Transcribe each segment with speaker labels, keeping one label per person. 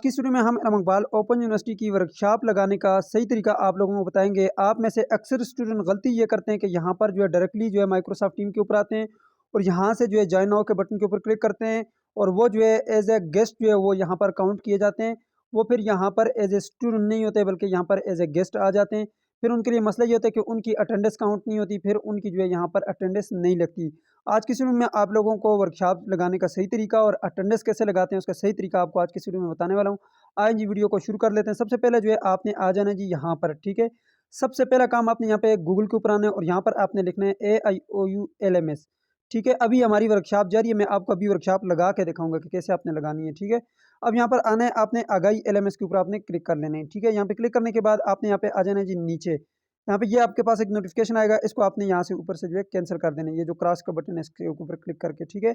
Speaker 1: की इस वीडियो में हम इलाम इकबाल ओपन यूनिवर्सिटी की वर्कशॉप लगाने का सही तरीका आप लोगों को बताएंगे। आप में से अक्सर स्टूडेंट गलती ये करते हैं कि यहाँ पर जो है डायरेक्टली जो है माइक्रोसॉफ्ट टीम के ऊपर आते हैं और यहाँ से जो है ज्वाइन नाउ के बटन के ऊपर क्लिक करते हैं और वो जो है एज ए गेस्ट जो है वो यहाँ पर काउंट किए जाते हैं। वो फिर यहाँ पर एज ए स्टूडेंट नहीं होते बल्कि यहाँ पर एज ए गेस्ट आ जाते हैं। फिर उनके लिए मसला ये होता है कि उनकी अटेंडेंस काउंट नहीं होती, फिर उनकी जो है यहाँ पर अटेंडेंस नहीं लगती। आज की वीडियो में आप लोगों को वर्कशॉप लगाने का सही तरीका और अटेंडेंस कैसे लगाते हैं उसका सही तरीका आपको आज की वीडियो में बताने वाला हूँ। आज जी वीडियो को शुरू कर लेते हैं। सबसे पहले जो है आपने आ जाना जी यहाँ पर, ठीक है। सबसे पहला काम आपने यहाँ पे गूगल के ऊपर आना है और यहाँ पर आपने लिखना है AIOULMS, ठीक है। अभी हमारी वर्कशॉप जारी है, मैं आपको अभी वर्कशॉप लगा के दिखाऊंगा कि कैसे आपने लगानी है, ठीक है। अब यहाँ पर आना है, आपने आगाही LMS के ऊपर आपने क्लिक कर लेना है, ठीक है। यहाँ पे क्लिक करने के बाद आपने यहाँ पे आ जाना है जी नीचे। यहाँ पे ये आपके पास एक नोटिफिकेशन आएगा, इसको आपने यहाँ से ऊपर से जो है कैंसिल कर देना है, ये जो क्रॉस का बटन है इसके ऊपर क्लिक करके, ठीक है।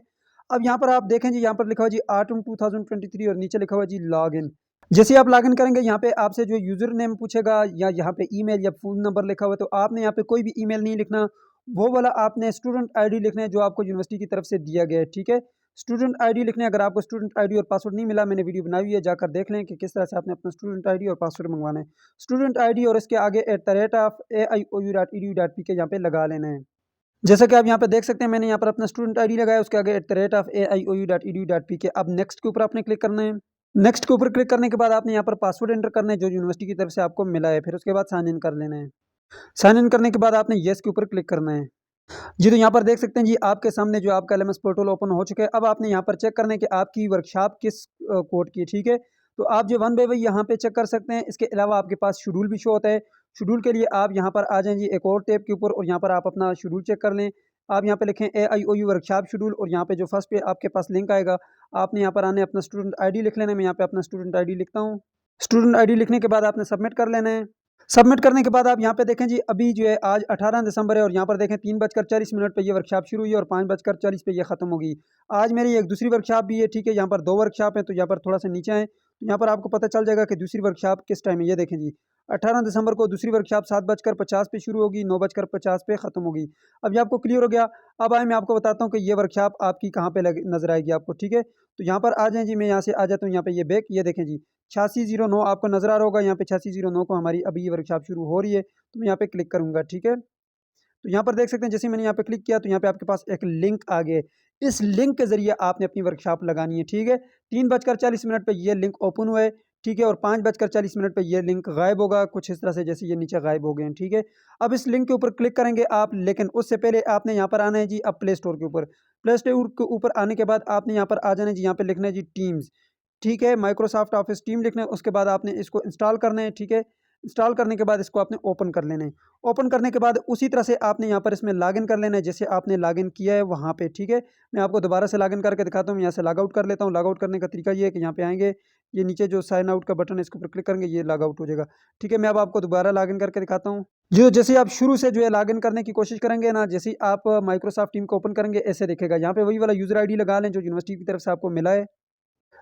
Speaker 1: अब यहाँ पर आप देखें जी, यहाँ पर लिखा हुआ जी ऑटम 2023 और नीचे लिखा हुआ जी लॉग इन। जैसे आप लॉगिन करेंगे यहाँ पे आपसे जो यूजर नेम पूछेगा या यहाँ पे ईमेल या फोन नंबर लिखा हुआ है, तो आपने यहाँ पे कोई भी ईमेल नहीं लिखना, वो वाला आपने स्टूडेंट आईडी लिखना है जो आपको यूनिवर्सिटी की तरफ से दिया गया है, ठीक है। स्टूडेंट आईडी लिखना है। अगर आपको स्टूडेंट आईडी और पासवर्ड नहीं मिला, मैंने वीडियो बनाई हुई है, जाकर देख लें कि किस तरह से आपने अपना स्टूडेंट आईडी और पासवर्ड मंगवाना है। स्टूडेंट आईडी और इसके आगे @aiou.edu.pk यहाँ पे लगा लेना है। जैसा कि आप यहाँ पे देख सकते हैं, मैंने यहाँ पर अपना स्टूडेंट आईडी लगाया, उसके आगे @aiou.edu.pk। अब नेक्स्ट के ऊपर आपने क्लिक करना है। नेक्स्ट के ऊपर क्लिक करने के बाद आपने यहाँ पर पासवर्ड एंटर करना है जो यूनिवर्सिटी की तरफ से आपको मिला है। फिर उसके बाद साइन इन कर लेना है। साइन इन करने के बाद आपने येस के ऊपर क्लिक करना है जी। तो यहाँ पर देख सकते हैं जी, आपके सामने जो आपका LMS पोर्टल ओपन हो चुका है। अब आपने यहाँ पर चेक करना है कि आपकी वर्कशॉप किस कोड की है, ठीक है। तो आप जो वन बाय वन यहाँ पे चेक कर सकते हैं। इसके अलावा आपके पास शेड्यूल भी शो होता है। शेड्यूल के लिए आप यहाँ पर आ जाएं जी एक और टैब के ऊपर और यहाँ पर आप अपना शेड्यूल चेक कर लें। आप यहाँ पे लिखें AIOU वर्कशॉप शेड्यूल और यहाँ पे जो फर्स्ट पे आपके पास लिंक आएगा, आपने यहाँ पर आने अपना स्टूडेंट आईडी लिख लेना है। मैं यहाँ पे अपना स्टूडेंट आईडी लिखता हूँ। स्टूडेंट आईडी लिखने के बाद आपने सबमिट कर लेना है। सबमिट करने के बाद आप यहाँ पे देखें जी, अभी जो है आज 18 दिसंबर है और यहाँ पर देखें 3:40 पे ये वर्कशॉप शुरू हुई और 5:40 पे ये खत्म होगी। आज मेरी एक दूसरी वर्कशॉप भी है, ठीक है। यहाँ पर 2 वर्कशॉप है, तो यहाँ पर थोड़ा सा नीचे आए तो यहाँ पर आपको पता चल जाएगा कि दूसरी वर्कशॉप किस टाइम है। ये देखें जी, 18 दिसंबर को दूसरी वर्कशॉप 7:50 पे शुरू होगी, 9:50 पे खत्म होगी। अब ये आपको क्लियर हो गया। अब आए मैं आपको बताता हूँ कि ये वर्कशॉप आपकी कहाँ पे नजर आएगी आपको, ठीक है। तो यहाँ पर आ जाए जी, मैं यहाँ से आ जाता हूँ यहाँ पे ये बैक, ये देखें जी 8609 आपको नजर आ रहा होगा। यहाँ पे 8609 को हमारी अभी ये वर्कशॉप शुरू हो रही है, तो मैं यहाँ पे क्लिक करूंगा, ठीक है। तो यहाँ पर देख सकते हैं, जैसे मैंने यहाँ पे क्लिक किया तो यहाँ पे आपके पास एक लिंक आ गया। इस लिंक के जरिए आपने अपनी वर्कशॉप लगानी है, ठीक है। 3:40 पे ये लिंक ओपन हुआ है, ठीक है, और 5:40 पे ये लिंक गायब होगा, कुछ इस तरह से जैसे ये नीचे गायब हो गए हैं, ठीक है। अब इस लिंक के ऊपर क्लिक करेंगे आप, लेकिन उससे पहले आपने यहाँ पर आना है जी अब प्ले स्टोर के ऊपर। प्ले स्टोर के ऊपर आने के बाद आपने यहाँ पर आ जाना है जी, यहाँ पे लिखना है जी टीम्स, ठीक है। माइक्रोसॉफ्ट ऑफिस टीम लिखना है। उसके बाद आपने इसको इंस्टॉल करना है, ठीक है। इंस्टॉल करने के बाद इसको आपने ओपन कर लेना है। ओपन करने के बाद उसी तरह से आपने यहाँ पर इसमें लॉगिन कर लेना है जैसे आपने लॉगिन किया है वहाँ पे, ठीक है। मैं आपको दोबारा से लॉगिन करके दिखाता हूँ। यहाँ से लॉग आउट कर लेता हूँ। लॉग आउट करने का तरीका ये है कि यहाँ पे आएंगे, ये नीचे जो साइन आउट का बटन है इसके ऊपर क्लिक करेंगे, ये लॉग आउट हो जाएगा, ठीक है। मैं अब आपको दोबारा लॉगिन करके दिखाता हूँ। जो जैसे आप शुरू से जो है लॉगिन करने की कोशिश करेंगे ना, जैसे आप माइक्रोसॉफ्ट टीम को ओपन करेंगे ऐसे दिखेगा। यहाँ पे वही वाला यूजर आईडी लगा लें जो यूनिवर्सिटी की तरफ से आपको मिला है।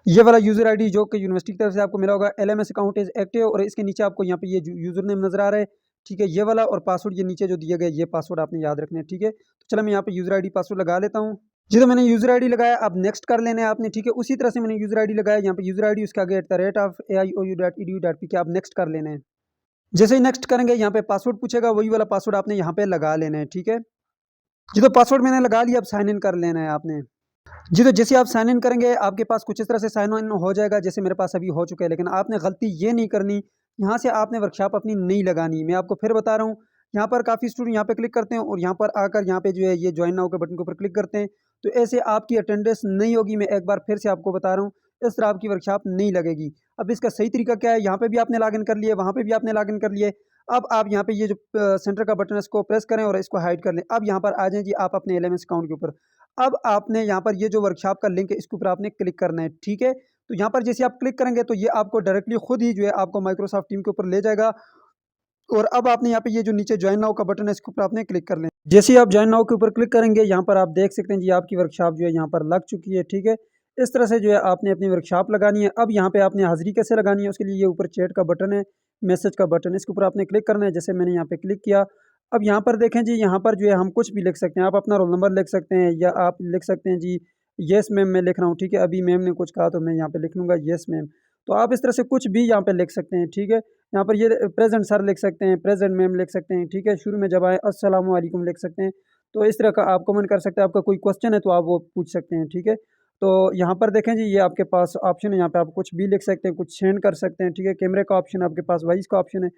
Speaker 1: ये वाला यूजर आईडी जो कि यूनिवर्सिटी की तरफ से आपको मिला होगा, LMS अकाउंट इज एक्टिव, और इसके नीचे आपको यहाँ पे ये यूजर नेम नजर आ रहा है, ठीक है, ये वाला, और पासवर्ड ये नीचे जो दिया गया ये पासवर्ड आपने याद रखना है, ठीक है। तो चलो मैं यहाँ पे यूजर आईडी पासवर्ड लगा लेता हूँ जी। तो मैंने यूजर आईडी लगाया, अब नेक्स्ट कर लेना है आपने, ठीक है। उसी तरह से मैंने यूजर आईडी लगाया, यहाँ पे यूजर आईडी उसके आगे @aiou.edu.pk आप नेक्स्ट कर लेना है। जैसे ही नेक्स्ट करेंगे यहाँ पे पासवर्ड पूछेगा, वही वाला पासवर्ड आपने यहाँ पे लगा लेना है, ठीक है जी। तो पासवर्ड मैंने लगा लिया, अब साइन इन कर लेना है आपने जी। तो जैसे आप साइन इन करेंगे आपके पास कुछ इस तरह से साइन इन हो जाएगा जैसे मेरे पास अभी हो चुका है। लेकिन आपने गलती ये नहीं करनी, यहाँ से आपने वर्कशॉप अपनी नहीं लगानी। मैं आपको फिर बता रहा हूँ, यहाँ पर काफ़ी स्टूडेंट यहाँ पे क्लिक करते हैं और यहाँ पर आकर यहाँ पे जो है ये ज्वाइन नाउ के बटन के ऊपर क्लिक करते हैं, तो ऐसे आपकी अटेंडेंस नहीं होगी। मैं एक बार फिर से आपको बता रहा हूँ, इस तरह आपकी वर्कशॉप नहीं लगेगी। अब इसका सही तरीका क्या है, यहाँ पे भी आपने लॉगिन कर लिए, वहाँ पे भी आपने लॉगिन कर लिए। अब आप यहाँ पे ये जो सेंटर का बटन है इसको प्रेस करें और इसको हाइड कर लें। अब यहाँ पर आ जाए जी आप अपने LMS अकाउंट के ऊपर। अब आपने यहाँ पर ये जो वर्कशॉप का लिंक है इसके ऊपर आपने क्लिक करना है, ठीक है। तो यहाँ पर जैसे आप क्लिक करेंगे तो ये आपको डायरेक्टली खुद ही जो है आपको माइक्रोसॉफ्ट टीम के ऊपर ले जाएगा। और अब आपने यहाँ पे ये जो नीचे ज्वाइन नाउ का बटन है इसके ऊपर आपने क्लिक कर लें। जैसे ही आप ज्वाइन नाउ के ऊपर क्लिक करेंगे यहाँ पर आप देख सकते हैं जी आपकी वर्कशॉप जो है यहाँ पर लग चुकी है, ठीक है। इस तरह से जो है आपने अपनी वर्कशॉप लगानी है। अब यहाँ पे आपने हाजिरी कैसे लगानी है उसके लिए ये ऊपर चैट का बटन है, मैसेज का बटन है, इसके ऊपर आपने क्लिक करना है। जैसे मैंने यहाँ पे क्लिक किया, अब यहाँ पर देखें जी, यहाँ पर जो है हम कुछ भी लिख सकते हैं। आप अपना रोल नंबर लिख सकते हैं या आप लिख सकते हैं जी येस मैम मैं लिख रहा हूँ, ठीक है। अभी मैम ने कुछ कहा तो मैं यहाँ पे लिख लूँगा येस मैम। तो आप इस तरह से कुछ भी यहाँ पे लिख सकते हैं, ठीक है। यहाँ पर ये प्रेजेंट सर लिख सकते हैं, प्रेजेंट मैम लिख सकते हैं, ठीक है। शुरू में जब आए अस्सलाम वालेकुम लिख सकते हैं। तो इस तरह का आप कमेंट कर सकते हैं, आपका कोई क्वेश्चन है तो आप वो पूछ सकते हैं, ठीक है। तो यहाँ पर देखें जी, ये आपके पास ऑप्शन है, यहाँ पे आप कुछ भी लिख सकते हैं, कुछ सेंड कर सकते हैं, ठीक है। कैमरे का ऑप्शन है आपके पास, वॉइस का ऑप्शन है,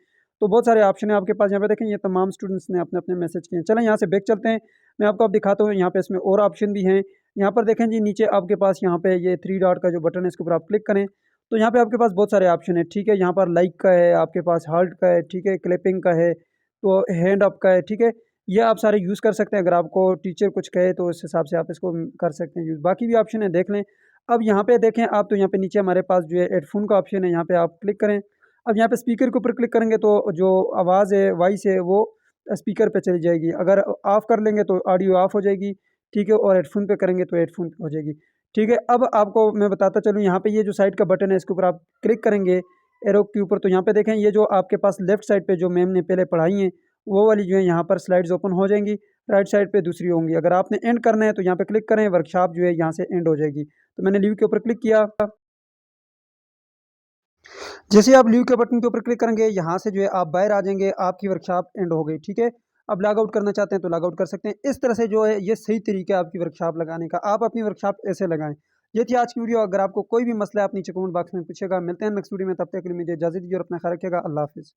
Speaker 1: तो बहुत सारे ऑप्शन है आपके पास। यहाँ पे देखें ये तमाम स्टूडेंट्स ने अपने अपने मैसेज किए हैं। चलें यहाँ से बैक चलते हैं, मैं आपको अब दिखाता हूँ। यहाँ पे इसमें और ऑप्शन भी हैं। यहाँ पर देखें जी, नीचे आपके पास यहाँ पे ये 3 डॉट का जो बटन है, इसके ऊपर आप क्लिक करें तो यहाँ पे आपके पास बहुत सारे ऑप्शन है, ठीक है। यहाँ पर लाइक का है, आपके पास हार्ट का है, ठीक है, क्लिपिंग का है, तो हैंड अप का है, ठीक है। ये आप सारे यूज़ कर सकते हैं। अगर आपको टीचर कुछ कहे तो उस हिसाब से आप इसको कर सकते हैं यूज़। बाकी भी ऑप्शन है, देख लें। अब यहाँ पे देखें आप, तो यहाँ पे नीचे हमारे पास जो है हेडफोन का ऑप्शन है, यहाँ पे आप क्लिक करें। अब यहाँ पे स्पीकर के ऊपर क्लिक करेंगे तो जो आवाज़ है, वॉइस है, वो स्पीकर पे चली जाएगी। अगर ऑफ कर लेंगे तो ऑडियो ऑफ हो जाएगी, ठीक है, और हेडफोन पे करेंगे तो हेडफोन पे हो जाएगी, ठीक है। अब आपको मैं बताता चलूँ, यहाँ पे ये जो साइड का बटन है, इसके ऊपर आप क्लिक करेंगे एरो के ऊपर, तो यहाँ पे देखें ये जो आपके पास लेफ्ट साइड पे जो मैम ने पहले पढ़ाई हैं वो वाली जो है यहाँ पर स्लाइड्स ओपन हो जाएंगी, राइट साइड पे दूसरी होंगी। अगर आपने एंड करना है तो यहाँ पे क्लिक करें, वर्कशॉप जो है यहाँ से एंड हो जाएगी। तो मैंने लीव के ऊपर क्लिक किया। जैसे आप लीव के बटन के ऊपर क्लिक करेंगे, यहाँ से जो है आप बाहर आ जाएंगे, आपकी वर्कशॉप एंड हो गई, ठीक है। अब लॉग आउट करना चाहते हैं तो लॉग आउट कर सकते हैं। इस तरह से जो है ये सही तरीका है आपकी वर्कशॉप लगाने का। आप अपनी वर्कशॉप ऐसे लगाएं। ये थी आज की वीडियो। अगर आपको कोई भी मसला है आप नीचे कमेंट बॉक्स में पूछेगा। मिलते हैं नेक्स्ट वीडियो में, तब तक के लिए मुझे इजाज़त दीजिए और अपना ख्याल रखिएगा। अल्लाह हाफिज़।